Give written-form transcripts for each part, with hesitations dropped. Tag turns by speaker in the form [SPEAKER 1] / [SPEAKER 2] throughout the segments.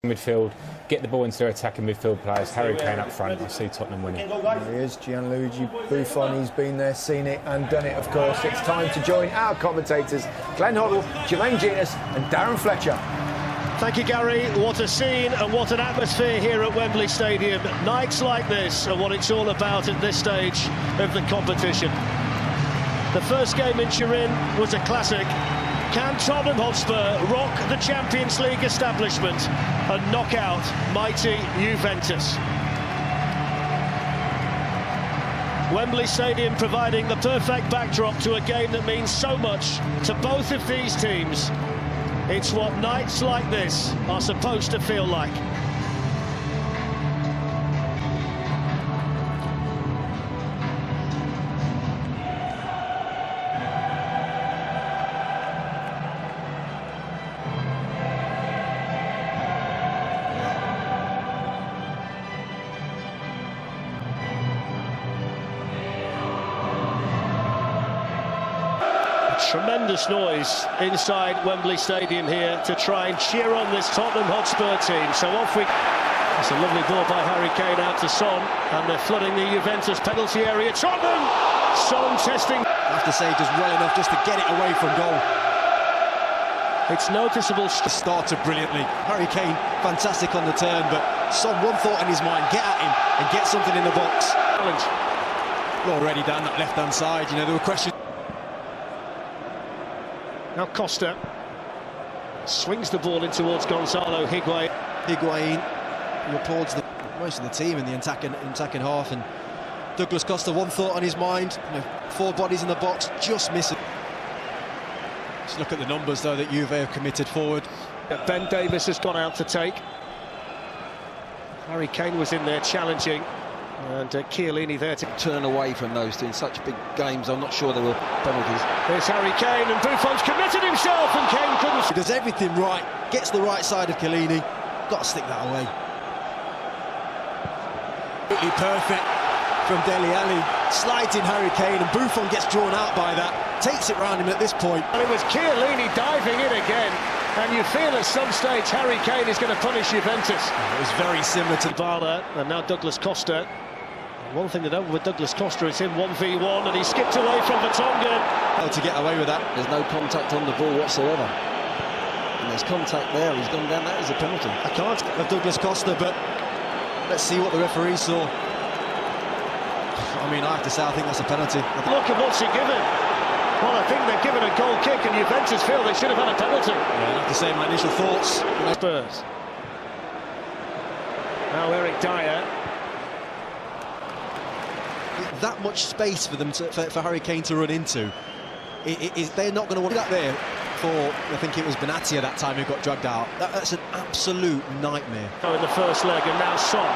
[SPEAKER 1] Midfield, get the ball into their attacking midfield players. Harry Kane up front. I see Tottenham winning.
[SPEAKER 2] There he is, Gianluigi Buffon. He's been there, seen it and done it, of course. It's time to join our commentators, Glenn Hoddle, Jermaine Genus and Darren Fletcher.
[SPEAKER 3] Thank you, Gary. What a scene and what an atmosphere here at Wembley Stadium. Nights like this are what it's all about at this stage of the competition. The first game in Turin was a classic. Can Tottenham Hotspur rock the Champions League establishment and knock out mighty Juventus? Wembley Stadium providing the perfect backdrop to a game that means so much to both of these teams. It's what nights like this are supposed to feel like. Tremendous noise inside Wembley Stadium here to try and cheer on this Tottenham Hotspur team. So off we... It's a lovely ball by Harry Kane out to Son, and they're flooding the Juventus penalty area. Tottenham! Son testing...
[SPEAKER 4] I have to say, does well enough just to get it away from goal.
[SPEAKER 3] It's noticeable...
[SPEAKER 4] Started brilliantly. Harry Kane, fantastic on the turn, but Son, one thought in his mind, get at him and get something in the box.
[SPEAKER 3] Challenge.
[SPEAKER 4] Already down that left-hand side, you know, there were questions.
[SPEAKER 3] Now Costa swings the ball in towards Gonzalo Higuain.
[SPEAKER 4] He applauds most of the team in the attacking half, and Douglas Costa, one thought on his mind, you know, 4 bodies in the box, just missing. Just look at the numbers though that Juve have committed forward.
[SPEAKER 3] Ben Davies has gone out to take. Harry Kane was in there challenging, and Chiellini there to
[SPEAKER 5] turn away from those two in such big games. I'm not sure there were penalties.
[SPEAKER 3] There's Harry Kane, and Buffon's committed himself, and Kane couldn't.
[SPEAKER 4] He does everything right, gets the right side of Chiellini, got to stick that away. Absolutely perfect from Dele Alli, slides in Harry Kane, and Buffon gets drawn out by that, takes it round him at this point.
[SPEAKER 3] And it was Chiellini diving in again, and you feel at some stage Harry Kane is going to punish Juventus.
[SPEAKER 4] It was very similar to
[SPEAKER 3] Bala, and now Douglas Costa. One thing that with Douglas Costa is him 1v1, and he skipped away from Vertonghen.
[SPEAKER 4] How to get away with that?
[SPEAKER 5] There's no contact on the ball whatsoever. And there's contact there, he's gone down, that is a penalty.
[SPEAKER 4] I can't of Douglas Costa, but let's see what the referee saw. I mean, I have to say, I think that's a penalty.
[SPEAKER 3] Look at what's he given. Well, I think they're given a goal kick, and Juventus feel they should have had a penalty.
[SPEAKER 4] Yeah, I have to say, my initial thoughts.
[SPEAKER 3] Spurs. Now Eric Dyer.
[SPEAKER 4] That much space for them for Harry Kane to run into. They're not going to want that there for, I think it was Benatia that time who got dragged out. That's an absolute nightmare.
[SPEAKER 3] In the first leg, and now Son,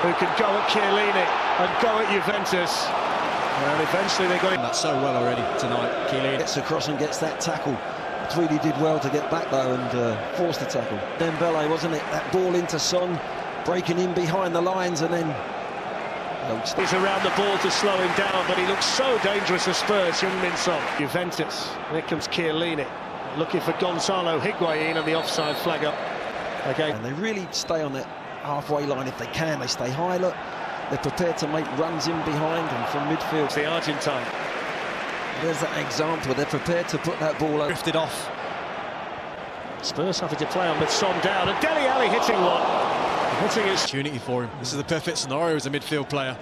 [SPEAKER 3] who can go at Chiellini and go at Juventus. And eventually they got him.
[SPEAKER 4] That's so well already tonight, Chiellini.
[SPEAKER 5] Gets across and gets that tackle. Tweedy did well to get back though and force the tackle. Dembele, wasn't it? That ball into Son, breaking in behind the lines, and then
[SPEAKER 3] he's around the ball to slow him down, but he looks so dangerous as Spurs, Heung-min Son. Juventus, here comes Chiellini, looking for Gonzalo Higuain, and the offside flag up again.
[SPEAKER 5] And they really stay on that halfway line if they can. They stay high, look. They're prepared to make runs in behind and from midfield.
[SPEAKER 3] It's the Argentine.
[SPEAKER 5] There's that example. They're prepared to put that ball over.
[SPEAKER 4] Drifted off.
[SPEAKER 3] Spurs having to play on with Son down, and Dele Alli hitting one. Hitting his
[SPEAKER 4] opportunity for him. This is the perfect scenario as a midfield player.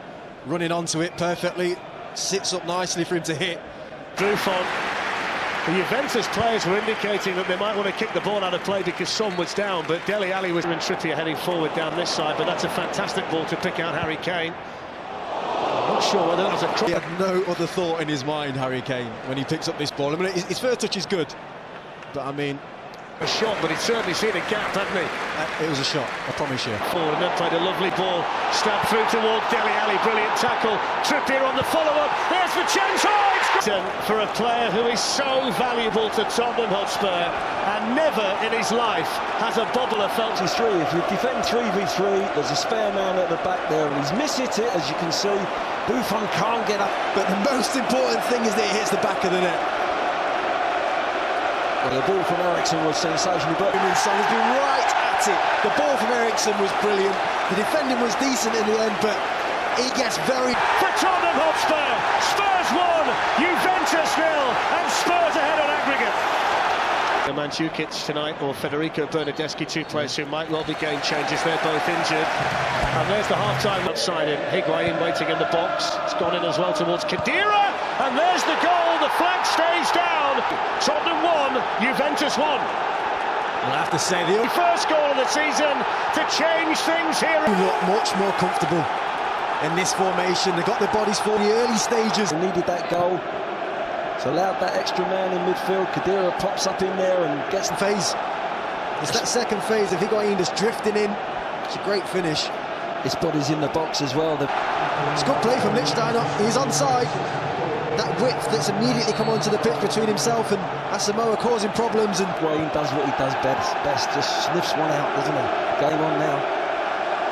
[SPEAKER 4] Running onto it perfectly, sits up nicely for him to hit.
[SPEAKER 3] Buffon. The Juventus players were indicating that they might want to kick the ball out of play because Son was down, but Dele Alli was in Trippier heading forward down this side, but that's a fantastic ball to pick out Harry Kane. I'm not sure whether that was a...
[SPEAKER 4] He had no other thought in his mind, Harry Kane, when he picks up this ball. I mean, his first touch is good, but I mean...
[SPEAKER 3] A shot, but he'd certainly seen a gap, hadn't he?
[SPEAKER 4] It was a shot, I promise you.
[SPEAKER 3] Forward, and then played a lovely ball, stabbed through towards Dele Alli, brilliant tackle. Trippier on the follow-up, there's the chance, for a player who is so valuable to Tottenham Hotspur, and never in his life has a bobbler felt.
[SPEAKER 5] If you defend 3v3, there's a spare man at the back there, and he's missed it, as you can see. Buffon can't get up.
[SPEAKER 4] But the most important thing is that he hits the back of the net.
[SPEAKER 5] Well, the ball from Ericsson was sensational, but
[SPEAKER 4] Son has been right at it. The ball from Ericsson was brilliant. The defending was decent in the end, but he gets very...
[SPEAKER 3] For Tottenham Hotspur, Spurs 1, Juventus 0, and Spurs ahead on aggregate. Mandzukic tonight, or Federico Bernardeschi, two players who might well be game changers. They're both injured. And there's the half-time outside him. Higuain waiting in the box. It's gone in as well towards Khedira. And there's the goal. The flag stays down. Tottenham 1, Juventus 1.
[SPEAKER 4] I'll have to say, the
[SPEAKER 3] First goal of the season to change things here.
[SPEAKER 4] look much more comfortable in this formation. They got their bodies for the early stages.
[SPEAKER 5] they needed that goal. It's allowed that extra man in midfield. Khedira pops up in there and gets the
[SPEAKER 4] Phase. It's that second phase of Higuain just drifting in. It's a great finish.
[SPEAKER 5] his body's in the box as well.
[SPEAKER 4] It's good play from Lichtsteiner. He's onside. That width that's immediately come onto the pitch between himself and Asamoah causing problems. And
[SPEAKER 5] Wayne does what he does best, just sniffs one out, doesn't he? Game on now.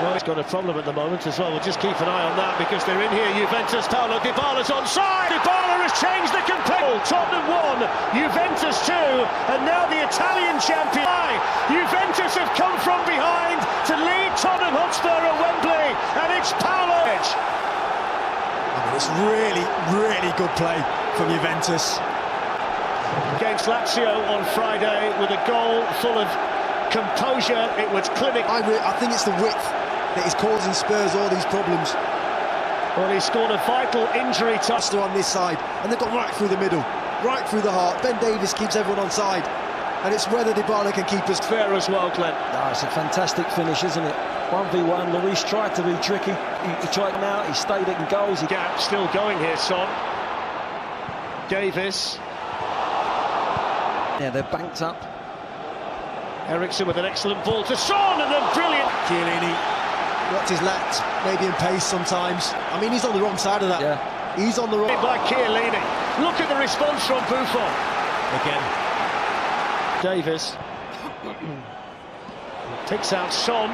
[SPEAKER 3] Well, he's got a problem at the moment as well. We'll just keep an eye on that because they're in here. Juventus, Paulo Dybala's onside. Dybala has changed the complete. Tottenham 1, Juventus 2, and now the Italian champion. Juventus have come from behind to lead Tottenham Hotspur at Wembley, and it's Paulo.
[SPEAKER 4] it's really, really good play from Juventus.
[SPEAKER 3] Against Lazio on Friday with a goal full of composure. It was clinic.
[SPEAKER 4] I think it's the width that is causing Spurs all these problems.
[SPEAKER 3] Well, he scored a vital injury touch
[SPEAKER 4] On this side, and they've got right through the middle, right through the heart. Ben Davies keeps everyone on side, and it's whether Dybala can keep us
[SPEAKER 3] fair as well, Glenn.
[SPEAKER 5] No, it's a fantastic finish, isn't it? 1v1, Lloris tried to be tricky. He tried him out, he stayed in goals.
[SPEAKER 3] Gap still going here, Son. Davies.
[SPEAKER 5] Yeah, they're banked up.
[SPEAKER 3] Ericsson with an excellent ball to Son, and then brilliant.
[SPEAKER 4] Chiellini, what's his lacked, maybe in pace sometimes. I mean, he's on the wrong side of that.
[SPEAKER 5] Yeah.
[SPEAKER 4] He's on the wrong...
[SPEAKER 3] By Chiellini. Look at the response from Buffon.
[SPEAKER 4] Again.
[SPEAKER 3] Davies. Takes out Son.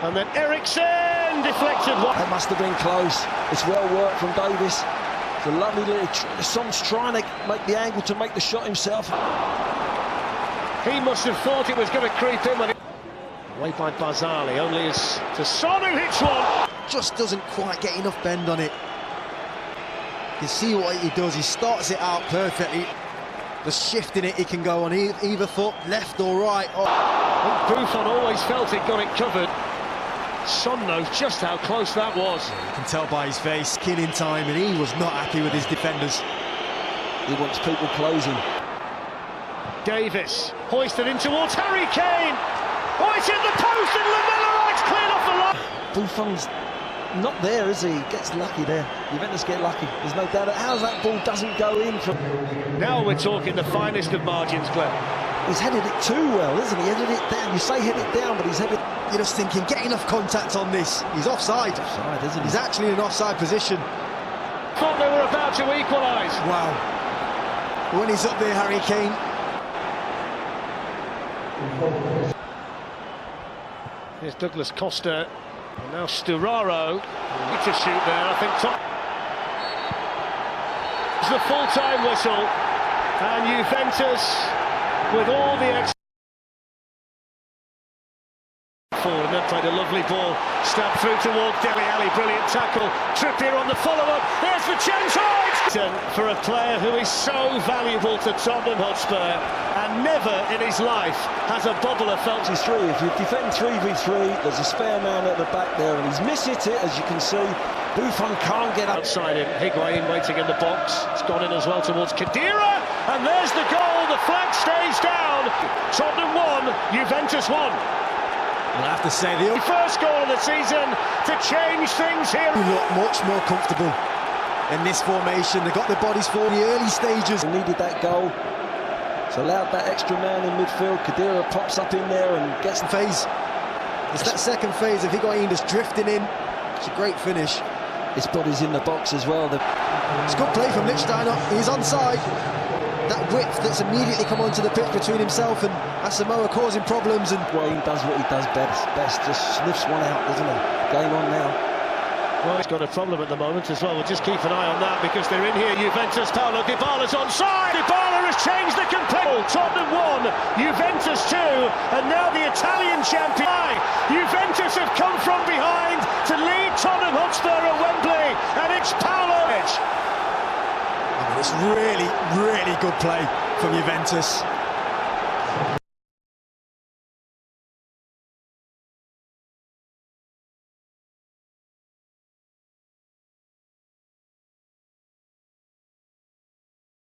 [SPEAKER 3] And then Ericsson deflected.
[SPEAKER 5] That must have been close. It's well worked from Davies. It's a lovely little... Son's trying to make the angle to make the shot himself.
[SPEAKER 3] He must have thought it was going to creep in. Away by Barzali, only as to Son, who hits one.
[SPEAKER 4] Just doesn't quite get enough bend on it. You see what he does, he starts it out perfectly. Just shifting it, he can go on either foot, left or right. Oh.
[SPEAKER 3] Buffon always felt it got it covered. Son knows just how close that was.
[SPEAKER 4] You can tell by his face, killing time, and he was not happy with his defenders.
[SPEAKER 5] He wants people closing.
[SPEAKER 3] Davies hoisted in towards Harry Kane. Oh, it's hit the post and Lamella Wright's cleared off the line.
[SPEAKER 5] Buffon's not there, is he? He gets lucky there. Juventus get lucky. There's no doubt. How's that ball doesn't go in from...
[SPEAKER 3] Now we're talking the finest of margins, Glenn.
[SPEAKER 5] He's headed it too well, isn't he? Headed it down. You say head it down, but he's headed...
[SPEAKER 4] You're just thinking, get enough contact on this. He's offside.
[SPEAKER 5] Offside, isn't he?
[SPEAKER 4] He's actually in an offside position.
[SPEAKER 3] Thought they were about to equalise.
[SPEAKER 4] Wow. When he's up there, Harry Kane.
[SPEAKER 3] Here's Douglas Costa, and now Sturaro. Need to shoot there, I think. It's the full-time whistle, and Juventus, with all the forward, and then played a lovely ball, stabbed through toward Dele Alli, brilliant tackle. Trippier on the follow-up. There's the chance. For a player who is so valuable to Tottenham Hotspur, and never in his life has a bobbler felt.
[SPEAKER 5] If you defend 3v3, there's a spare man at the back there, and he's missed it, as you can see. Buffon can't get up.
[SPEAKER 3] Outside him, Higuain waiting in the box. It's gone in as well towards Khedira, and there's the goal. The flag stays down. Tottenham 1, Juventus 1.
[SPEAKER 4] I'll have to say, the
[SPEAKER 3] First goal of the season to change things here.
[SPEAKER 4] look much more comfortable in this formation. They got their bodies for the early stages.
[SPEAKER 5] They needed that goal. It's allowed that extra man in midfield. Khedira pops up in there and gets the
[SPEAKER 4] Phase. It's that second phase of Higuain just drifting in. It's a great finish.
[SPEAKER 5] his body's in the box as well.
[SPEAKER 4] It's good play from Lichtsteiner. He's onside. That width that's immediately come onto the pitch between himself and Asamoah causing problems. And
[SPEAKER 5] Wayne does what he does best, just sniffs one out, doesn't he? Game on now.
[SPEAKER 3] Well, he's got a problem at the moment as well. We'll just keep an eye on that because they're in here. Juventus, Paulo Dybala's onside. Dybala has changed the complete. Tottenham 1, Juventus 2, and now the Italian champion. Juventus have come from behind to lead Tottenham Hotspur at Wembley, and it's Paulo.
[SPEAKER 4] It's really, really good play from Juventus.